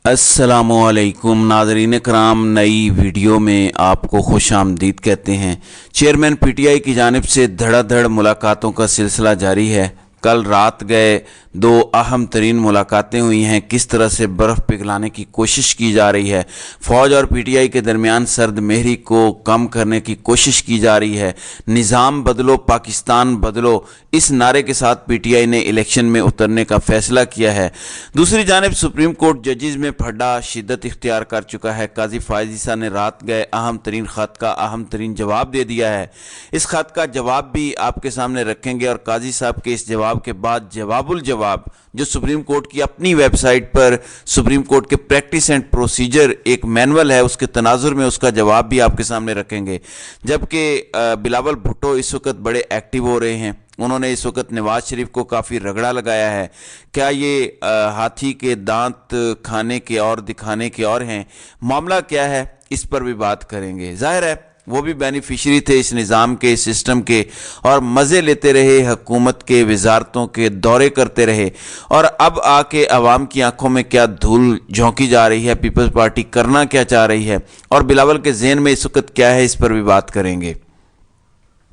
السلام علیکم ناظرین کرام، نئی ویڈیو میں آپ کو خوش آمدید کہتے ہیں۔ چیئرمین پی ٹی آئی کی جانب سے دھڑا دھڑ ملاقاتوں کا سلسلہ جاری ہے۔ کل رات گئے دو اہم ترین ملاقاتیں ہوئی ہیں۔ کس طرح سے برف پگھلانے کی کوشش کی جا رہی ہے، فوج اور پی ٹی آئی کے درمیان سرد مہری کو کم کرنے کی کوشش کی جا رہی ہے۔ نظام بدلو پاکستان بدلو، اس نعرے کے ساتھ پی ٹی آئی نے الیکشن میں اترنے کا فیصلہ کیا ہے۔ دوسری جانب سپریم کورٹ ججز میں پھڈا شدت اختیار کر چکا ہے۔ قاضی فائز عیسیٰ نے رات گئے اہم ترین خط کا اہم ترین جواب دے دیا ہے۔ اس خط کا جواب بھی آپ کے سامنے رکھیں گے، اور قاضی صاحب کے اس جواب کے بعد جواب الجواب جو سپریم کورٹ کی اپنی ویب سائٹ پر سپریم کورٹ کے پریکٹس اینڈ پروسیجر ایک مینول ہے، اس کے تناظر میں اس کا جواب بھی آپ کے سامنے رکھیں گے۔ جبکہ بلاول بھٹو اس وقت بڑے ایکٹیو ہو رہے ہیں۔ انہوں نے اس وقت نواز شریف کو کافی رگڑا لگایا ہے۔ کیا یہ ہاتھی کے دانت کھانے کے اور دکھانے کے اور ہیں؟ معاملہ کیا ہے، اس پر بھی بات کریں گے۔ ظاہر ہے وہ بھی بینیفیشری تھے اس نظام کے، اس سسٹم کے، اور مزے لیتے رہے، حکومت کے وزارتوں کے دورے کرتے رہے، اور اب آ کے عوام کی آنکھوں میں کیا دھول جھونکی جا رہی ہے، پیپلز پارٹی کرنا کیا چاہ رہی ہے، اور بلاول کے ذہن میں اس وقت کیا ہے، اس پر بھی بات کریں گے۔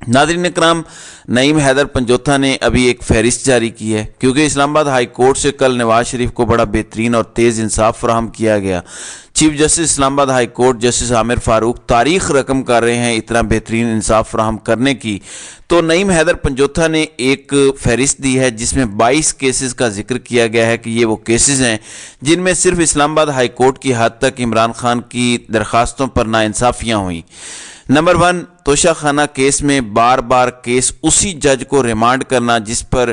ناظرین کرام، نعیم حیدر پنجوتھا نے ابھی ایک فہرست جاری کی ہے، کیونکہ اسلام آباد ہائی کورٹ سے کل نواز شریف کو بڑا بہترین اور تیز انصاف فراہم کیا گیا۔ چیف جسٹس اسلام آباد ہائی کورٹ جسٹس عامر فاروق تاریخ رقم کر رہے ہیں اتنا بہترین انصاف فراہم کرنے کی۔ تو نعیم حیدر پنجوتھا نے ایک فہرست دی ہے جس میں 22 کیسز کا ذکر کیا گیا ہے کہ یہ وہ کیسز ہیں جن میں صرف اسلام آباد ہائی کورٹ کی حد تک عمران خان کی درخواستوں پر ناانصافیاں ہوئیں۔ نمبر 1، توشہ خانہ کیس میں بار بار کیس اسی جج کو ریمانڈ کرنا جس پر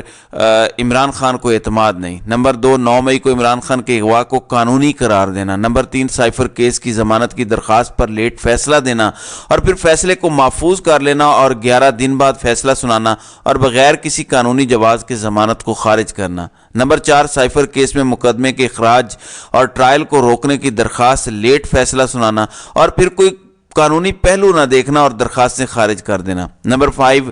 عمران خان کو اعتماد نہیں۔ نمبر 2، 9 مئی کو عمران خان کے اغوا کو قانونی قرار دینا۔ نمبر 3، سائفر کیس کی ضمانت کی درخواست پر لیٹ فیصلہ دینا اور پھر فیصلے کو محفوظ کر لینا اور 11 دن بعد فیصلہ سنانا اور بغیر کسی قانونی جواز کے ضمانت کو خارج کرنا۔ نمبر 4، سائفر کیس میں مقدمے کے اخراج اور ٹرائل کو روکنے کی درخواست لیٹ فیصلہ سنانا اور پھر کوئی قانونی پہلو نہ دیکھنا اور درخواستیں خارج کر دینا۔ نمبر 5،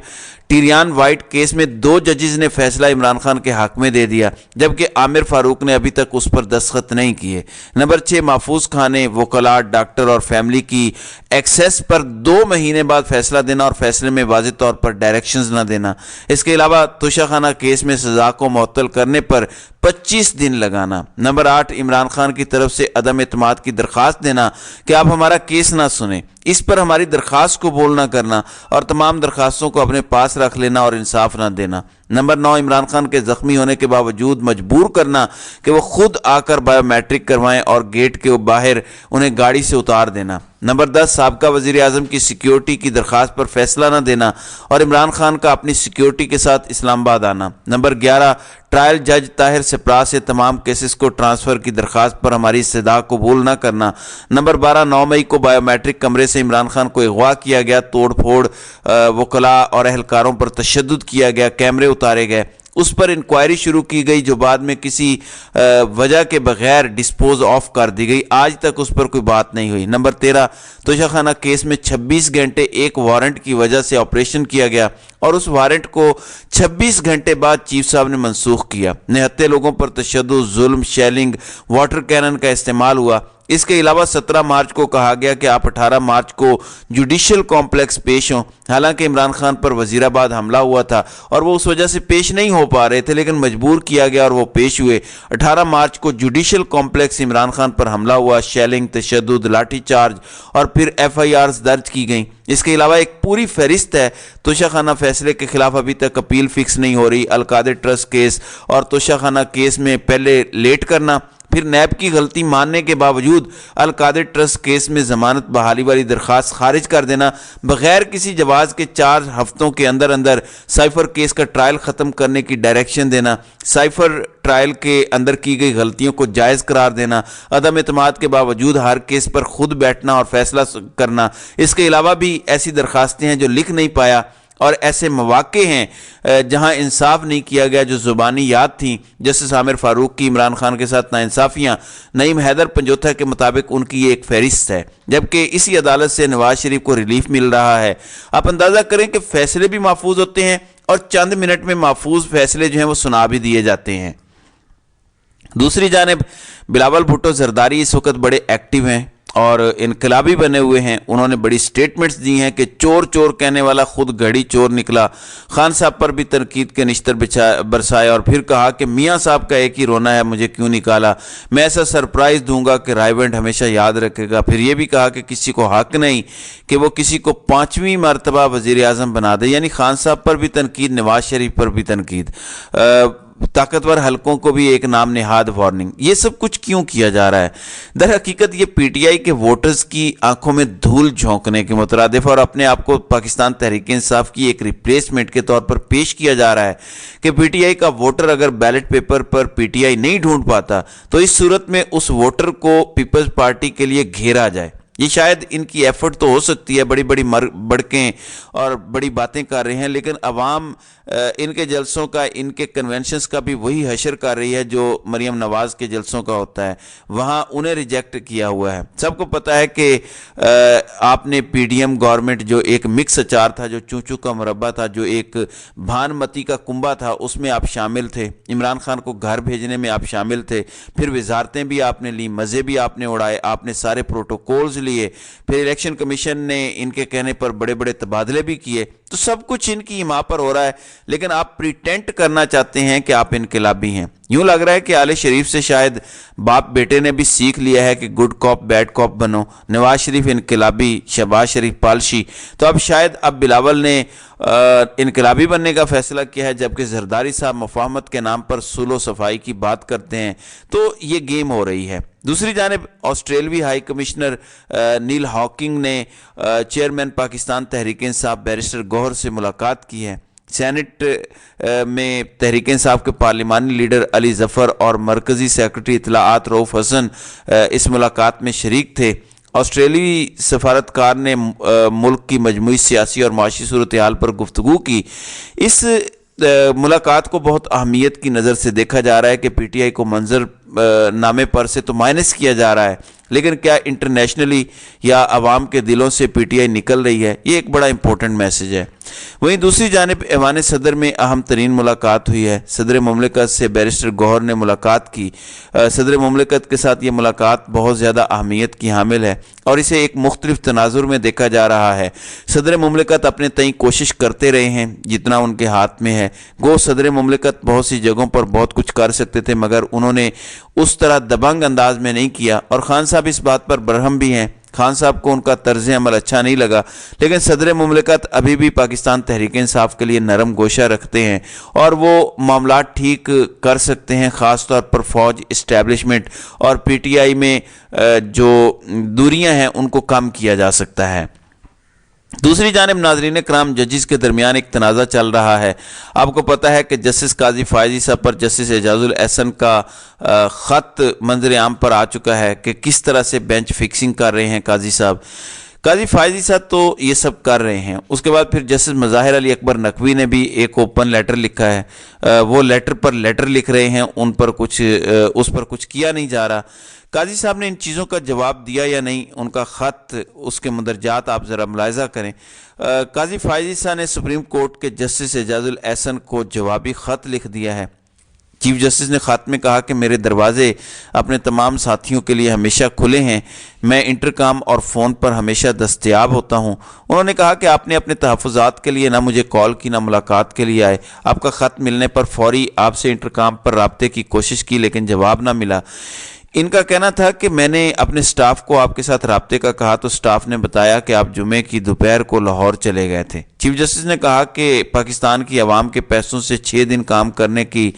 ٹیریان وائٹ کیس میں 2 ججز نے فیصلہ عمران خان کے حق میں دے دیا جبکہ عامر فاروق نے ابھی تک اس پر دستخط نہیں کیے۔ نمبر 6، محفوظ خانے، وکلاء، ڈاکٹر اور فیملی کی ایکسیس پر 2 مہینے بعد فیصلہ دینا اور فیصلے میں واضح طور پر ڈائریکشنز نہ دینا۔ اس کے علاوہ توشہ خانہ کیس میں سزا کو معطل کرنے پر 25 دن لگانا۔ نمبر 8، عمران خان کی طرف سے عدم اعتماد کی درخواست دینا کہ آپ ہمارا کیس نہ سنیں، اس پر ہماری درخواست کو قبول نہ کرنا اور تمام درخواستوں کو اپنے پاس رکھ لینا اور انصاف نہ دینا۔ نمبر 9، عمران خان کے زخمی ہونے کے باوجود مجبور کرنا کہ وہ خود آ کر بائیو میٹرک کروائیں اور گیٹ کے باہر انہیں گاڑی سے اتار دینا۔ نمبر 10، سابقہ وزیر اعظم کی سیکیورٹی کی درخواست پر فیصلہ نہ دینا اور عمران خان کا اپنی سیکیورٹی کے ساتھ اسلام آباد آنا۔ نمبر 11، ٹرائل جج طاہر سپرا سے تمام کیسز کو ٹرانسفر کی درخواست پر ہماری استدعا قبول نہ کرنا۔ نمبر 12، 9 مئی کو بائیو میٹرک کمرے سے عمران خان کو اغوا کیا گیا، توڑ پھوڑ، وکلاء اور اہلکاروں پر تشدد کیا گیا، کیمرے اتارے گئے، اس پر انکوائری شروع کی گئی جو بعد میں کسی وجہ کے بغیر ڈسپوز آف کر دی گئی، آج تک اس پر کوئی بات نہیں ہوئی۔ نمبر 13، توشہ خانہ کیس میں 26 گھنٹے ایک وارنٹ کی وجہ سے آپریشن کیا گیا اور اس وارنٹ کو 26 گھنٹے بعد چیف صاحب نے منسوخ کیا۔ نہتے لوگوں پر تشدد، ظلم، شیلنگ، واٹر کینن کا استعمال ہوا۔ اس کے علاوہ 17 مارچ کو کہا گیا کہ آپ 18 مارچ کو جوڈیشل کمپلیکس پیش ہوں، حالانکہ عمران خان پر وزیر آباد حملہ ہوا تھا اور وہ اس وجہ سے پیش نہیں ہو پا رہے تھے، لیکن مجبور کیا گیا اور وہ پیش ہوئے۔ 18 مارچ کو جوڈیشل کمپلیکس عمران خان پر حملہ ہوا، شیلنگ، تشدد، لاٹھی چارج اور پھر ایف آئی آرز درج کی گئیں۔ اس کے علاوہ ایک پوری فہرست ہے۔ توشہ خانہ فیصلے کے خلاف ابھی تک اپیل فکس نہیں ہو رہی، القادر ٹرسٹ کیس اور توشہ خانہ کیس میں پہلے لیٹ کرنا، پھر نیب کی غلطی ماننے کے باوجود القادر ٹرسٹ کیس میں ضمانت بحالی والی درخواست خارج کر دینا، بغیر کسی جواز کے 4 ہفتوں کے اندر اندر سائفر کیس کا ٹرائل ختم کرنے کی ڈائریکشن دینا، سائفر ٹرائل کے اندر کی گئی غلطیوں کو جائز قرار دینا، عدم اعتماد کے باوجود ہر کیس پر خود بیٹھنا اور فیصلہ کرنا۔ اس کے علاوہ بھی ایسی درخواستیں ہیں جو لکھ نہیں پایا اور ایسے مواقع ہیں جہاں انصاف نہیں کیا گیا جو زبانی یاد تھیں۔ جسٹس عامر فاروق کی عمران خان کے ساتھ ناانصافیاں، نعیم حیدر پنجوتھا کے مطابق ان کی یہ ایک فہرست ہے، جبکہ اسی عدالت سے نواز شریف کو ریلیف مل رہا ہے۔ آپ اندازہ کریں کہ فیصلے بھی محفوظ ہوتے ہیں اور چند منٹ میں محفوظ فیصلے جو ہیں وہ سنا بھی دیے جاتے ہیں۔ दूसरी जानिब बिलावल भुट्टो जरदारी इस वक्त बड़े एक्टिव हैं और इनकलाबी बने हुए हैं। उन्होंने बड़ी स्टेटमेंट्स दी हैं कि चोर चोर कहने वाला खुद घड़ी चोर निकला। खान साहब पर भी तनकीद के निश्तर बरसाए और फिर कहा कि मियाँ साहब का एक ही रोना है, मुझे क्यों निकाला, मैं ऐसा सरप्राइज़ दूंगा कि रायवेंट हमेशा याद रखेगा। फिर ये भी कहा कि किसी को हक नहीं कि वो किसी को 5वीं मरतबा वज़ीर आज़म बना दे। यानी खान साहब पर भी तनकीद, नवाज शरीफ पर भी तनकीद, ताकतवर हलकों को भी एक नाम नेहाद वार्निंग। ये सब कुछ क्यों किया जा रहा है? दर हकीकत ये पीटीआई के वोटर्स की आंखों में धूल झोंकने के मुतरादिफ और अपने आप को पाकिस्तान तहरीक इंसाफ की एक रिप्लेसमेंट के तौर पर पेश किया जा रहा है कि पीटीआई का वोटर अगर बैलेट पेपर पर पीटीआई नहीं ढूंढ पाता तो इस सूरत में उस वोटर को पीपल्स पार्टी के लिए घेरा जाए। ये शायद इनकी एफर्ट तो हो सकती है, बड़ी बड़ी बड़कें और बड़ी बातें कर रहे हैं, लेकिन अवाम इनके जलसों का, इनके कन्वेंशंस का भी वही हशर कर रही है जो मरियम नवाज के जलसों का होता है। वहाँ उन्हें रिजेक्ट किया हुआ है। सबको पता है कि आपने पीडीएम गवर्नमेंट जो एक मिक्स अचार था, जो चूचू का मुरब्बा था, जो एक भानमती का कुंबा था, उसमें आप शामिल थे। इमरान खान को घर भेजने में आप शामिल थे। फिर वजारतें भी आपने ली, मज़े भी आपने उड़ाए, आपने सारे प्रोटोकॉल्स लिए, फिर इलेक्शन कमीशन ने इनके कहने पर बड़े बड़े तबादले भी किए। तो सब कुछ इनकी हिमा पर हो रहा है, लेकिन आप प्रिटेंट करना चाहते हैं कि आप इनकलाबी हैं। यूं लग रहा है कि आले शरीफ से शायद बाप बेटे ने भी सीख लिया है कि गुड कॉप बैड कॉप बनो। नवाज शरीफ इनकलाबी, शहबाज शरीफ पालशी, तो अब शायद अब बिलावल ने इनकलाबी बनने का फैसला किया है, जबकि जरदारी साहब मुफाहमत के नाम पर सुलो सफाई की बात करते हैं। तो ये गेम हो रही है। दूसरी जानिब ऑस्ट्रेलवी हाई कमिश्नर नील हॉकिंग ने चेयरमैन पाकिस्तान तहरीक इंसाफ बैरिस्टर गौहर से मुलाकात की है। सेनेट में तहरीक इंसाफ के पार्लिमानी लीडर अली जफ़र और मरकज़ी सेक्रेटरी इत्तलाआत रऊफ़ हसन इस मुलाकात में शरीक थे। ऑस्ट्रेलियाई सफारतकार ने मुल्क की मजमूई सियासी और माशी सूरत हाल पर गुफ्तगू की। इस मुलाकात को बहुत अहमियत की नज़र से देखा जा रहा है कि पीटीआई को मंजर नामे पर से तो माइनस किया जा रहा है, लेकिन क्या इंटरनेशनली या आवाम के दिलों से पीटीआई निकल रही है? ये एक बड़ा इंपॉर्टेंट मैसेज है। वहीं दूसरी जानिब ऐवान सदर में अहम तरीन मुलाकात हुई है। सदर मुमलिकत से बैरिस्टर गौहर ने मुलाकात की। सदर मुमलिकत के साथ ये मुलाकात बहुत ज़्यादा अहमियत की हामिल है और इसे एक मुख्तलिफ तनाजुर में देखा जा रहा है। सदर मुमलिकत अपने तई कोशिश करते रहे हैं जितना उनके हाथ में है। गो सदर मुमलिकत बहुत सी जगहों पर बहुत कुछ कर सकते थे, मगर उन्होंने उस तरह दबंग अंदाज में नहीं किया और खान साहब इस बात पर बरहम भी हैं। खान साहब को उनका तर्ज अमल अच्छा नहीं लगा, लेकिन सदर मुमलिकत अभी भी पाकिस्तान तहरीक इंसाफ के लिए नरम गोशा रखते हैं और वो मामलात ठीक कर सकते हैं, ख़ास तौर पर फ़ौज इस्टेब्लिशमेंट और पीटीआई में जो दूरियां हैं उनको कम किया जा सकता है। दूसरी जानिब नाज़रीन कराम, जजिस के दरमियान एक तनाज़ा चल रहा है। आपको पता है कि जस्टिस काजी फायजी साहब पर जस्टिस एजाजुल एहसन का ख़त मंजर आम पर आ चुका है कि किस तरह से बेंच फिक्सिंग कर रहे हैं काजी साहब। काजी फायजी साहब तो ये सब कर रहे हैं। उसके बाद फिर जस्टिस मज़ाहिर अली अकबर नकवी ने भी एक ओपन लेटर लिखा है। वो लेटर पर लेटर लिख रहे हैं, उन पर कुछ उस पर कुछ किया नहीं जा रहा। काजी साहब ने इन चीज़ों का जवाब दिया या नहीं, उनका ख़त, उसके मंदरजात आप ज़रा मुलाहिज़ा करें। काजी फायजी साहब ने सुप्रीम कोर्ट के जस्टिस एजाजुल एहसन को जवाबी ख़त लिख दिया है। चीफ जस्टिस ने ख़त में कहा कि मेरे दरवाजे अपने तमाम साथियों के लिए हमेशा खुले हैं, मैं इंटरकॉम और फ़ोन पर हमेशा दस्तयाब होता हूं। उन्होंने कहा कि आपने अपने तहफ़्फ़ुज़ात के लिए ना मुझे कॉल की, ना मुलाकात के लिए आए। आपका ख़त मिलने पर फौरी आपसे इंटरकॉम पर राब्ते की कोशिश की, लेकिन जवाब ना मिला। इनका कहना था कि मैंने अपने स्टाफ को आपके साथ राब्ते का कहा तो स्टाफ ने बताया कि आप जुमे की दोपहर को लाहौर चले गए थे। चीफ जस्टिस ने कहा कि पाकिस्तान की आवाम के पैसों से 6 दिन काम करने की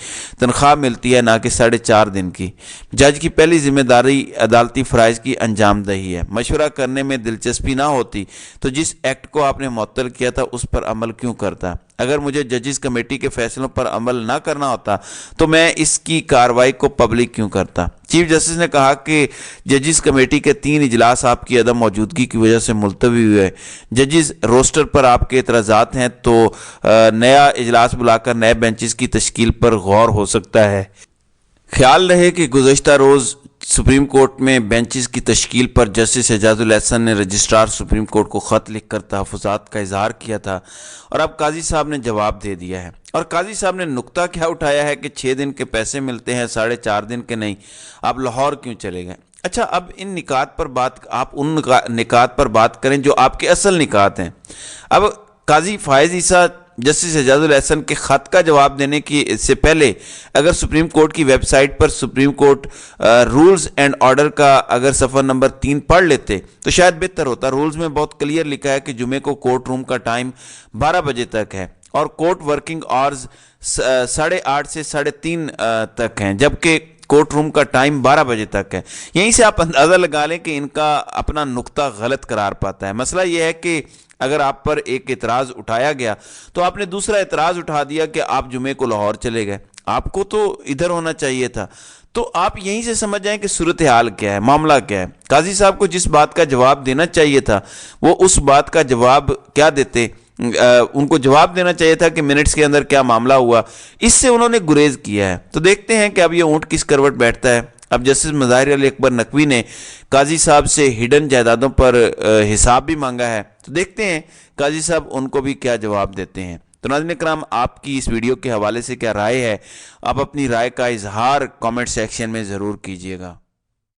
तनख्वाह मिलती है, ना कि 4.5 दिन की। जज की पहली जिम्मेदारी अदालती फ़राइज़ की अंजामदही है। मशवरा करने में दिलचस्पी ना होती तो जिस एक्ट को आपने मुअत्तल किया था उस पर अमल क्यों करता? अगर मुझे जजिस कमेटी के फैसलों पर अमल ना करना होता तो मैं इसकी कार्रवाई को पब्लिक क्यों करता? चीफ जस्टिस ने कहा कि जजिस कमेटी के 3 इजलास आपकी अदम मौजूदगी की वजह से मुलतवी हुए। जजिस रोस्टर पर आपके एतराज़ात हैं तो नया इजलास बुलाकर नए बेंचेस की तश्कील पर गौर हो सकता है। ख्याल रहे कि गुज़श्ता रोज़ सुप्रीम कोर्ट में बेंचेस की तश्कील पर जस्टिस एजाजुल एहसन ने रजिस्ट्रार सुप्रीम कोर्ट को ख़त लिखकर तहफ़्फ़ुज़ात का इजहार किया था और अब काजी साहब ने जवाब दे दिया है। और काजी साहब ने नुक्ता क्या उठाया है कि 6 दिन के पैसे मिलते हैं, 4.5 दिन के नहीं। आप लाहौर क्यों चले गए? अच्छा, अब इन निकात पर आप उन निकात पर बात करें जो आपके असल निकात हैं। अब काजी फ़ाइज़ ईसा जस्टिस एजाजुल एहसन के ख़त का जवाब देने की से पहले अगर सुप्रीम कोर्ट की वेबसाइट पर supreme court rules and order का अगर सफ़र नंबर 3 पढ़ लेते तो शायद बेहतर होता। रूल्स में बहुत क्लियर लिखा है कि जुमे को कोर्ट रूम का टाइम 12 बजे तक है और कोर्ट वर्किंग आवर्स 8:30 से 3:30 तक हैं, जबकि कोर्ट रूम का टाइम 12 बजे तक है। यहीं से आप अंदाज़ा लगा लें कि इनका अपना नुक्ता गलत करार पाता है। मसला यह है कि अगर आप पर एक एतराज़ उठाया गया तो आपने दूसरा एतराज़ उठा दिया कि आप जुमे को लाहौर चले गए, आपको तो इधर होना चाहिए था। तो आप यहीं से समझ जाएं कि सूरत हाल क्या है, मामला क्या है। काजी साहब को जिस बात का जवाब देना चाहिए था वो उस बात का जवाब क्या देते, उनको जवाब देना चाहिए था कि मिनट्स के अंदर क्या मामला हुआ। इससे उन्होंने गुरेज किया है। तो देखते हैं कि अब ये ऊँट किस करवट बैठता है। अब जस्टिस मुज़ाहिर अली अकबर नकवी ने काजी साहब से हिडन जायदादों पर हिसाब भी मांगा है। तो देखते हैं काजी साहब उनको भी क्या जवाब देते हैं। तो नाज़रीन इकराम, आपकी इस वीडियो के हवाले से क्या राय है? आप अपनी राय का इजहार कमेंट सेक्शन में ज़रूर कीजिएगा।